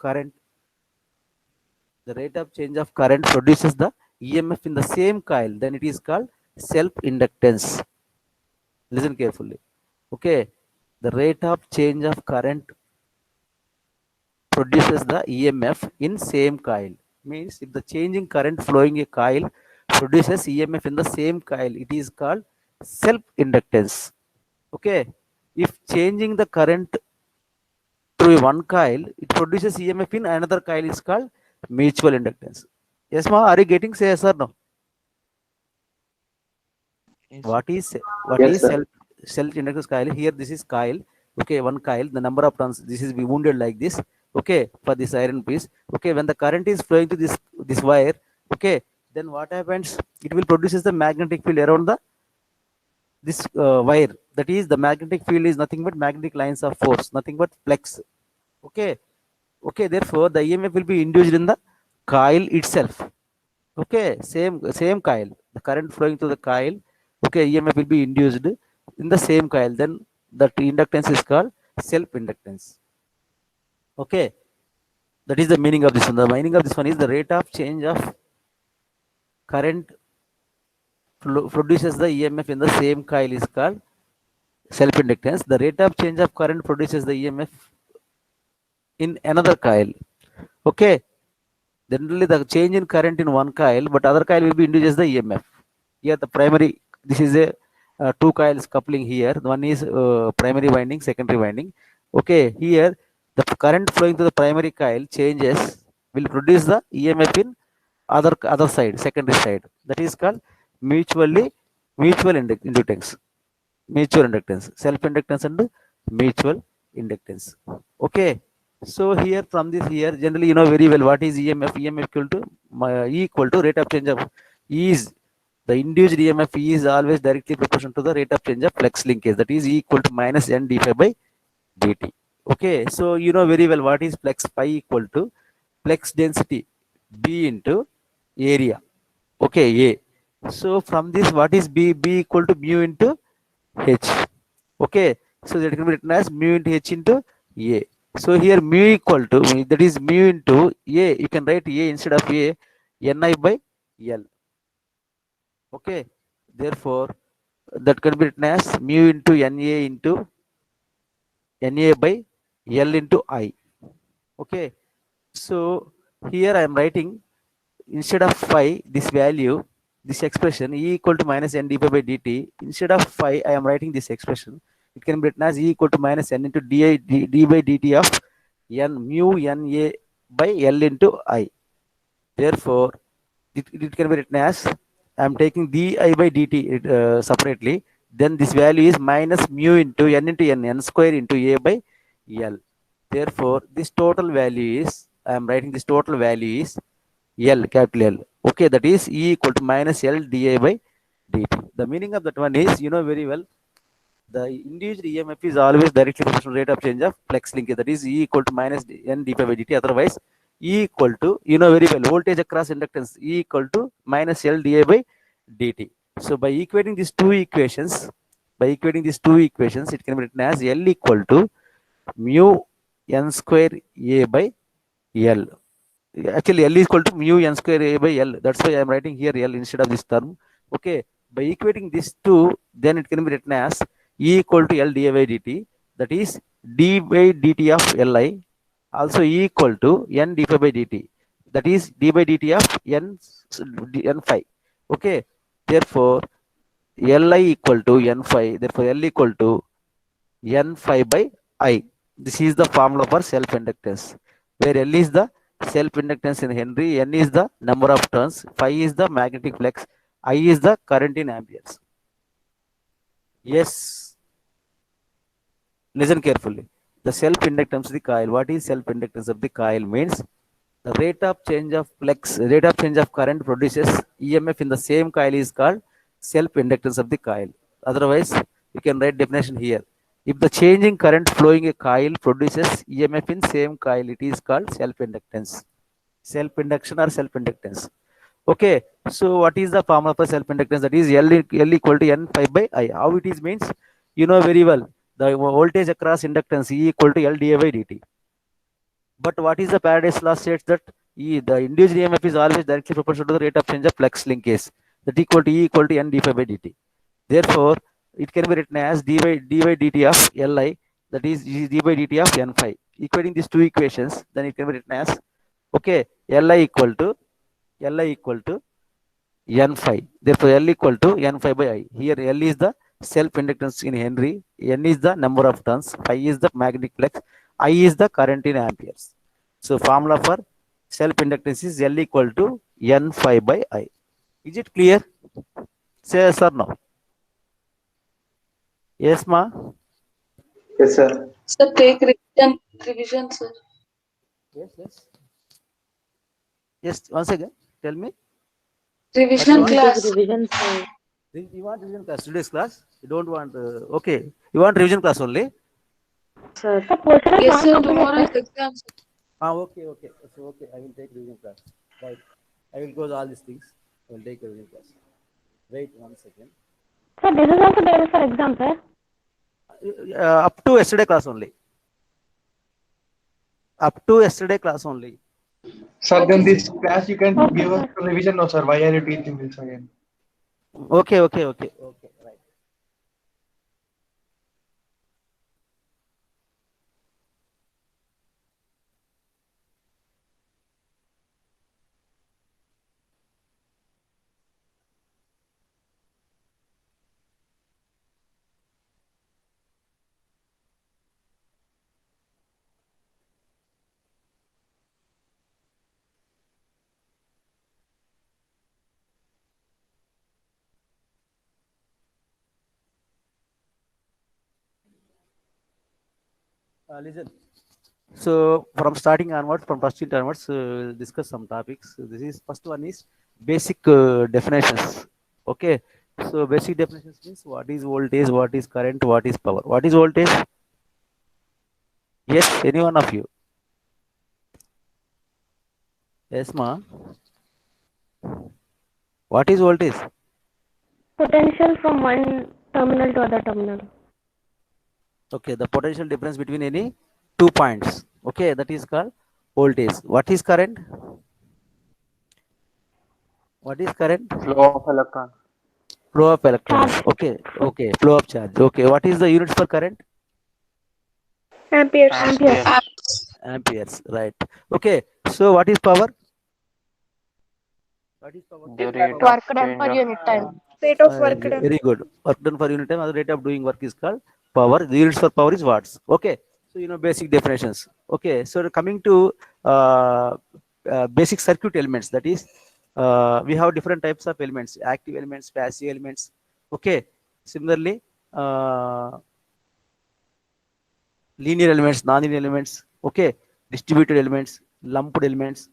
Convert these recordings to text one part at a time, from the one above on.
current, the rate of change of current produces the EMF in the same coil, then it is called self-inductance. Listen carefully. Okay, the rate of change of current produces the EMF in same coil. Means if the changing current flowing a coil produces EMF in the same coil, it is called self-inductance. Okay, if changing the current through one coil, it produces EMF in another coil, is called mutual inductance. Yes, ma, are you getting, say yes or no? Yes, sir. What is what Yes, is sir. self inductance coil? Here this is coil. Okay, one coil. The number of turns. This is be wounded like this. Okay, for this iron piece. Okay, when the current is flowing to this wire. Okay, then what happens? It will produces the magnetic field around the this wire. That is, the magnetic field is nothing but magnetic lines of force, nothing but flex. Okay, okay. Therefore, the EMF will be induced in the coil itself. Okay, same coil, the current flowing through the coil. Okay, EMF will be induced in the same coil, then that inductance is called self inductance. Okay, that is the meaning of this one. The meaning of this one is the rate of change of current produces the EMF in the same coil is called self inductance. The rate of change of current produces the EMF in another coil. Okay, generally the change in current in one coil, but other coil will be induces the EMF. Here the primary, this is a two coils coupling here. One is primary winding, secondary winding. Okay, here the current flowing to the primary coil changes will produce the EMF in other side, secondary side. That is called mutually mutual inductance. Mutual inductance, self inductance and mutual inductance. Okay, so here from this here, generally you know very well what is EMF. EMF equal to equal to rate of change of E is the induced EMF. E is always directly proportional to the rate of change of flux linkage. That is equal to minus N d phi by dt. Okay, so you know very well what is flux pi equal to flux density B into area. Okay, A. So from this, what is B? B equal to mu into H. Okay, so that can be written as mu into H into A. So here mu equal to, that is mu into A. You can write A instead of A, Ni by L. Okay, therefore that can be written as mu into Na into Na by L into I. Okay, so here I am writing instead of phi this value, this expression E equal to minus N d phi by dt. Instead of phi I am writing this expression. It can be written as E equal to minus N into d by dt of N mu Na by L into I. Therefore it can be written as, I am taking di by dt separately, then this value is minus mu into N into N square into A by L. Therefore this total value is, I am writing this total value is L, capital L. Okay, that is E equal to minus L dA by dt. The meaning of that one is, you know very well, the induced EMF is always directly proportional rate of change of flux linkage. That is E equal to minus N d phi by dt. Otherwise, E equal to, you know very well, voltage across inductance E equal to minus L dA by dt. So by equating these two equations, it can be written as L equal to mu N square A by L. Actually L is equal to mu N square A by L. That's why I am writing here L instead of this term. Okay, by equating these two, then it can be written as E equal to L d by dt. That is d by dt of Li, also E equal to N d phi by dt. That is d by dt of N phi. Okay, therefore Li equal to N phi. Therefore L equal to N phi by I. This is the formula for self inductance, where L is the self inductance in Henry, N is the number of turns, phi is the magnetic flux, I is the current in amperes. Yes, listen carefully. The self inductance of the coil. What is self inductance of the coil? Means the rate of change of flux, rate of change of current produces EMF in the same coil is called self inductance of the coil. Otherwise, you can write definition here. If the changing current flowing a coil produces EMF in same coil, it is called self inductance. Self induction or self inductance. Okay, so what is the formula for self inductance? That is L equal to N phi by I. How it is means, you know very well, the voltage across inductance E equal to L dA by dt. But what is the Paradise law states that the induced EMF is always directly proportional to the rate of change of flux linkage, that equal to E equal to N d phi by dt. Therefore, it can be written as d by dt of Li, that is d by dt of N phi. Equating these two equations, then it can be written as, okay, Li equal to N phi. Therefore, L equal to N phi by I. Here, L is the self-inductance in Henry, N is the number of turns, phi is the magnetic flux, I is the current in amperes. So, formula for self-inductance is L equal to N phi by I. Is it clear? Say yes or no. Yes, ma? Yes, sir. Sir, take revision, sir. Yes. Yes, once again, tell me. What you Revision want? Can take class. revision, sir. You want revision class, today's class? You don't want, okay. You want revision class only? Sir, the portion is Yes, not sir. completed, Tomorrow is sir. exam, sir. Okay. So, okay, I will take revision class. Right. I will go all these things. I will take a revision class. Wait 1 second. Sir, this is also there for exam, sir. Up to yesterday class only. Up to yesterday class only. Sir, then Okay, this sir. class you can Okay, give us sir. revision now, sir. Why are you teaching this again? Okay. Right. Listen. So from starting onwards, from first unit onwards, we'll discuss some topics. This is first one is basic definitions. Okay. So basic definitions means what is voltage, what is current, what is power. What is voltage? Yes, any one of you. Yes, ma. What is voltage? Potential from one terminal to other terminal. Okay, the potential difference between any 2 points. Okay, that is called voltage. What is current? What is current? Flow of electron. Flow of electrons. Charge. Okay. Flow of charge. Okay, what is the units for current? Amperes. Amperes. Ampere. Amperes. Right. Okay. So what is power? What is power? The rate Power. of Work done change per of unit time. current. Rate of work done. Very good. Work done per unit time. The rate of doing work is called power. The units for power is watts. Okay. So you know basic definitions. Okay. So coming to uh, basic circuit elements. That is, we have different types of elements: active elements, passive elements. Okay. Similarly, linear elements, non-linear elements. Okay. Distributed elements, lumped elements.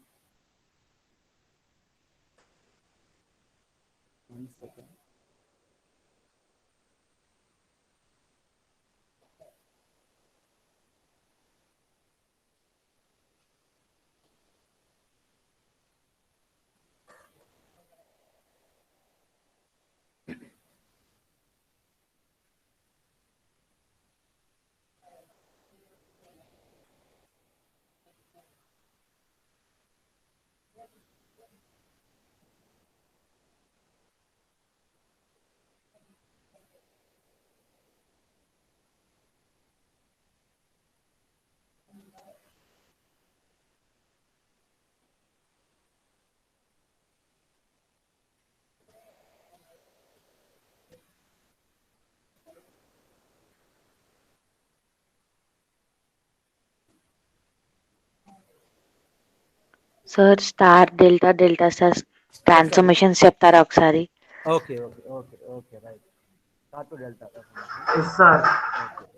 Sir star delta delta star Sorry. Transformations చెప్తారా ఒకసారి? Okay. Right. Start to delta. Yes, sir. Okay.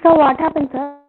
So what happened, sir?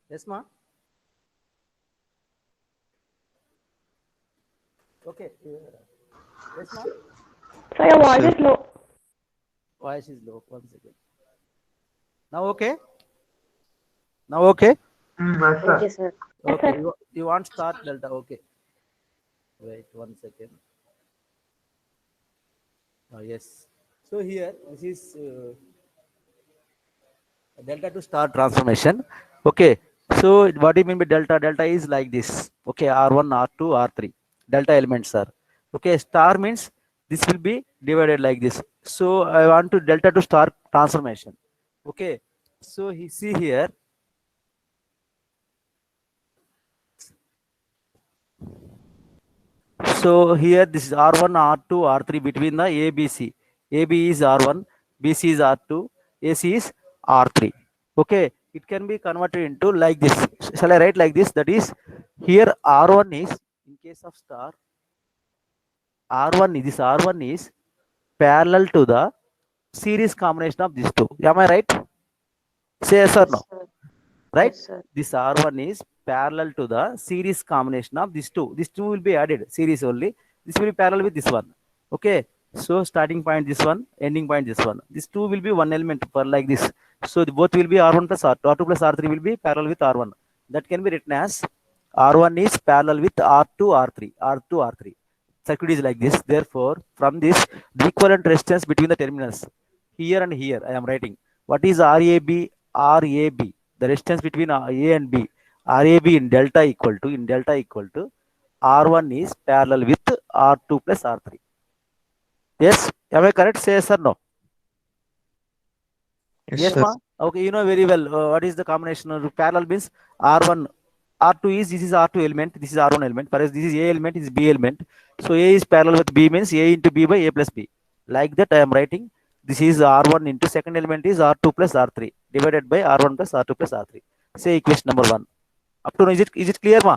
Yes, ma. Okay. Yes, ma. So your voice is low. Voice is low. 1 second. Now okay. Now okay. Yes, sir. Okay, sir. Yes, Okay. sir. You want start delta? Okay. Wait 1 second. Yes. So here this is delta to star transformation. Okay. So what do you mean by delta? Delta is like this. Okay. R1, R2, R3. Delta elements are. Okay. Star means this will be divided like this. So I want to delta to star transformation. Okay. So he see here. So here this is R1, R2, R3 between the ABC. AB is R1, BC is R2, AC is R3. Okay, it can be converted into like this. Shall I write like this? That is, here R1 is, in case of star, R1 is, this R1 is parallel to the series combination of these two. Am I right? Say yes or no? Yes, sir. Right? Yes, sir. This R1 is parallel to the series combination of these two. These two will be added, series only. This will be parallel with this one. Okay. So starting point this one, ending point this one. These two will be one element for like this. So both will be R1 plus R2. R2 plus R3 will be parallel with R1. That can be written as R1 is parallel with R2, R3. R2, R3. Circuit is like this. Therefore, from this, the equivalent resistance between the terminals here and here, I am writing. What is RAB? RAB. The resistance between A and B. RAB in delta equal to R1 is parallel with R2 plus R3. Yes, am I correct? Say yes or no? Yes, sir. ma. Okay, you know very well what is the combination of parallel means R1, R2 is this is R2 element, this is R1 element, whereas this is A element, this is B element. So A is parallel with B means A into B by A plus B. Like that I am writing. This is R1 into second element is R2 plus R3 divided by R1 plus R2 plus R3. Say equation number 1. Up to now, is it clear, ma?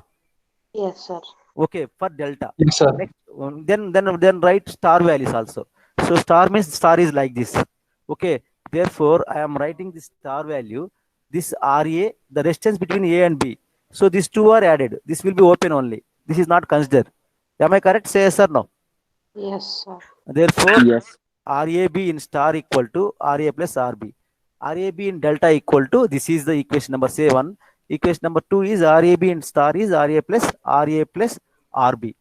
Yes, sir. Okay, for delta. Yes, sir. Next, then write star values also. So star means star is like this. Okay, therefore I am writing this star value. This RA, the resistance between A and B. So these two are added. This will be open only. This is not considered. Am I correct? Say yes or no. Yes, sir. Therefore, Yes. RAB in star equal to RA plus RB. RAB in delta equal to, this is the equation number, say 1. Equation number 2 is RAB in star is RA plus RB.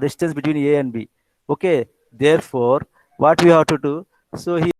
Distance between A and B. Okay. Therefore, what we have to do? So here